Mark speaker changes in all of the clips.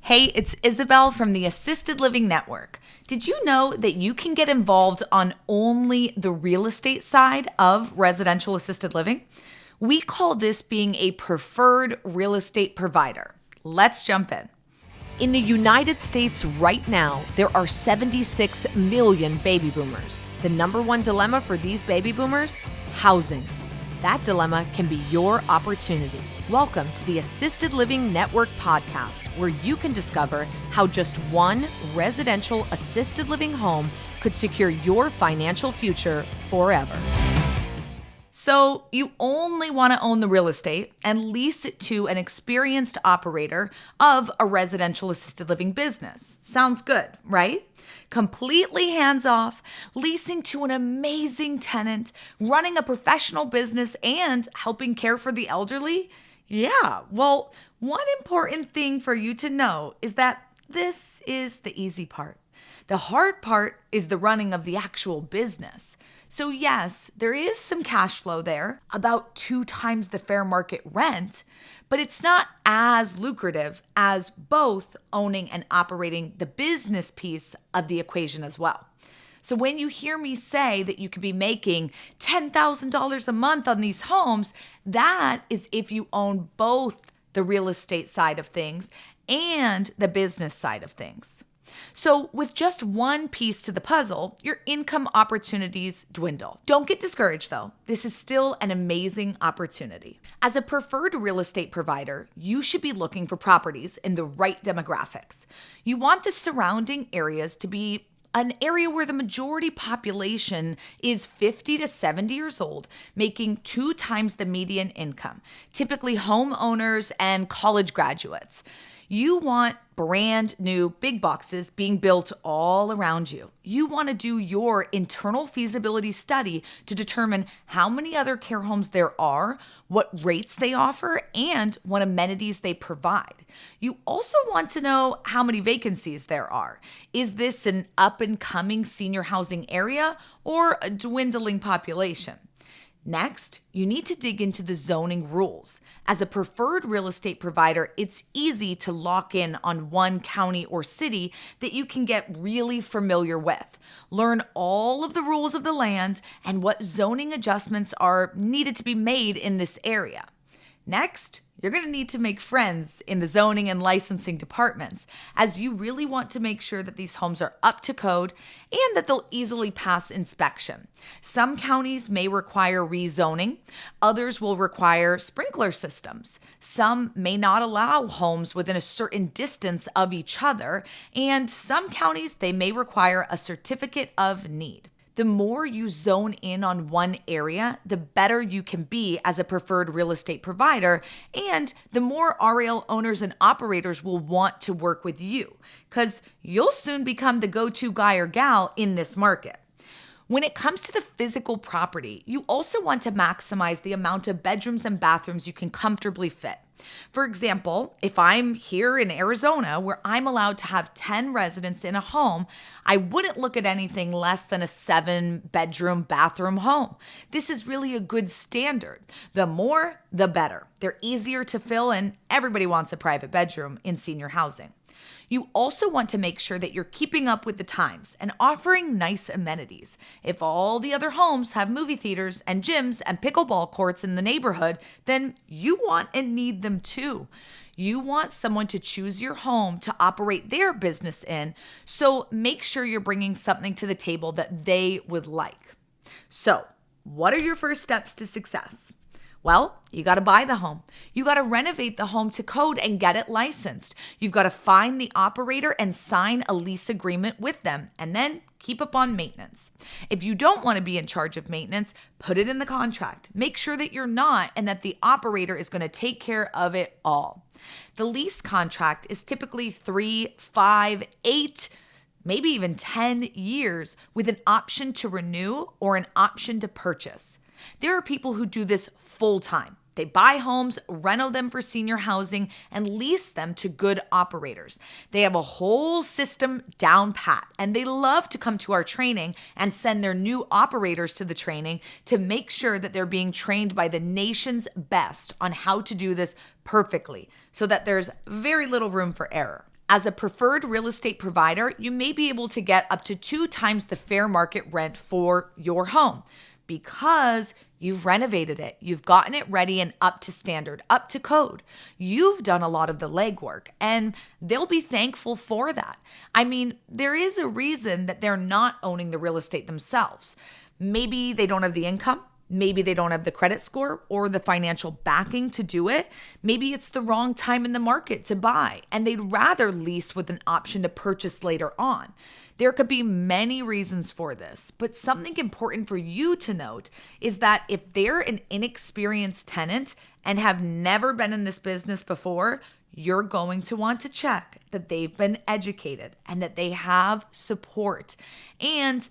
Speaker 1: Hey, it's Isabelle from the Assisted Living Network. Did you know that you can get involved on only the real estate side of residential assisted living? We call this being a preferred real estate provider. Let's jump in.
Speaker 2: In the United States right now, there are 76 million baby boomers. The number one dilemma for these baby boomers? Housing. That dilemma can be your opportunity. Welcome to the Assisted Living Network podcast, where you can discover how just one residential assisted living home could secure your financial future forever.
Speaker 1: So you only want to own the real estate and lease it to an experienced operator of a residential assisted living business. Sounds good, right? Completely hands-off, leasing to an amazing tenant, running a professional business, and helping care for the elderly? Yeah, well, one important thing for you to know is that this is the easy part. The hard part is the running of the actual business. So yes, there is some cash flow there, about 2 times the fair market rent, but it's not as lucrative as both owning and operating the business piece of the equation as well. So when you hear me say that you could be making $10,000 a month on these homes, that is if you own both the real estate side of things and the business side of things. So with just one piece to the puzzle, your income opportunities dwindle. Don't get discouraged though. This is still an amazing opportunity. As a preferred real estate provider, you should be looking for properties in the right demographics. You want the surrounding areas to be an area where the majority population is 50 to 70 years old, making 2 times the median income, typically homeowners and college graduates. You want brand new big boxes being built all around you. You want to do your internal feasibility study to determine how many other care homes there are, what rates they offer, and what amenities they provide. You also want to know how many vacancies there are. Is this an up and coming senior housing area or a dwindling population? Next, you need to dig into the zoning rules. As a preferred real estate provider, it's easy to lock in on one county or city that you can get really familiar with. Learn all of the rules of the land and what zoning adjustments are needed to be made in this area. Next, you're going to need to make friends in the zoning and licensing departments, as you really want to make sure that these homes are up to code and that they'll easily pass inspection. Some counties may require rezoning, others will require sprinkler systems. Some may not allow homes within a certain distance of each other, and some counties they may require a certificate of need. The more you zone in on one area, the better you can be as a preferred real estate provider, and the more REL owners and operators will want to work with you, because you'll soon become the go-to guy or gal in this market. When it comes to the physical property, you also want to maximize the amount of bedrooms and bathrooms you can comfortably fit. For example, if I'm here in Arizona where I'm allowed to have 10 residents in a home, I wouldn't look at anything less than a 7-bedroom bathroom home. This is really a good standard. The more, the better. They're easier to fill, and everybody wants a private bedroom in senior housing. You also want to make sure that you're keeping up with the times and offering nice amenities. If all the other homes have movie theaters and gyms and pickleball courts in the neighborhood, then you want and need them too. You want someone to choose your home to operate their business in, so make sure you're bringing something to the table that they would like. So, what are your first steps to success? Well, you got to buy the home. You got to renovate the home to code and get it licensed. You've got to find the operator and sign a lease agreement with them, and then keep up on maintenance. If you don't want to be in charge of maintenance, put it in the contract. Make sure that you're not and that the operator is going to take care of it all. The lease contract is typically 3, 5, 8, maybe even 10 years with an option to renew or an option to purchase. There are people who do this full time. They buy homes, reno them for senior housing, and lease them to good operators. They have a whole system down pat, and they love to come to our training and send their new operators to the training to make sure that they're being trained by the nation's best on how to do this perfectly so that there's very little room for error. As a preferred real estate provider, you may be able to get up to 2 times the fair market rent for your home because you've renovated it. You've gotten it ready and up to standard, up to code. You've done a lot of the legwork, and they'll be thankful for that. I mean, there is a reason that they're not owning the real estate themselves. Maybe they don't have the income. Maybe they don't have the credit score or the financial backing to do it. Maybe it's the wrong time in the market to buy, and they'd rather lease with an option to purchase later on. There could be many reasons for this, but something important for you to note is that if they're an inexperienced tenant and have never been in this business before, you're going to want to check that they've been educated and that they have support and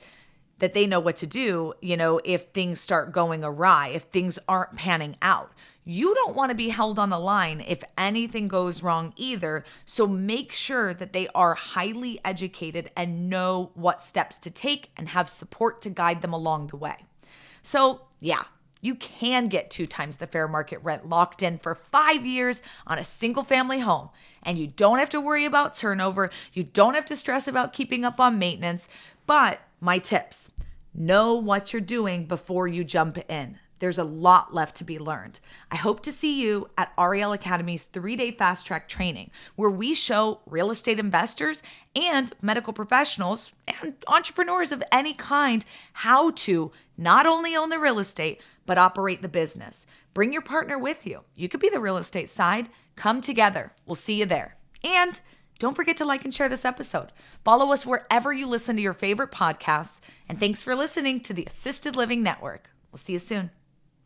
Speaker 1: that they know what to do, if things start going awry, if things aren't panning out. You don't want to be held on the line if anything goes wrong either. So make sure that they are highly educated and know what steps to take and have support to guide them along the way. So yeah, you can get 2 times the fair market rent locked in for 5 years on a single family home. And you don't have to worry about turnover. You don't have to stress about keeping up on maintenance. But my tips: know what you're doing before you jump in. There's a lot left to be learned. I hope to see you at REL Academy's 3-day fast track training, where we show real estate investors and medical professionals and entrepreneurs of any kind how to not only own the real estate, but operate the business. Bring your partner with you. You could be the real estate side. Come together. We'll see you there. And don't forget to like and share this episode. Follow us wherever you listen to your favorite podcasts. And thanks for listening to the Assisted Living Network. We'll see you soon.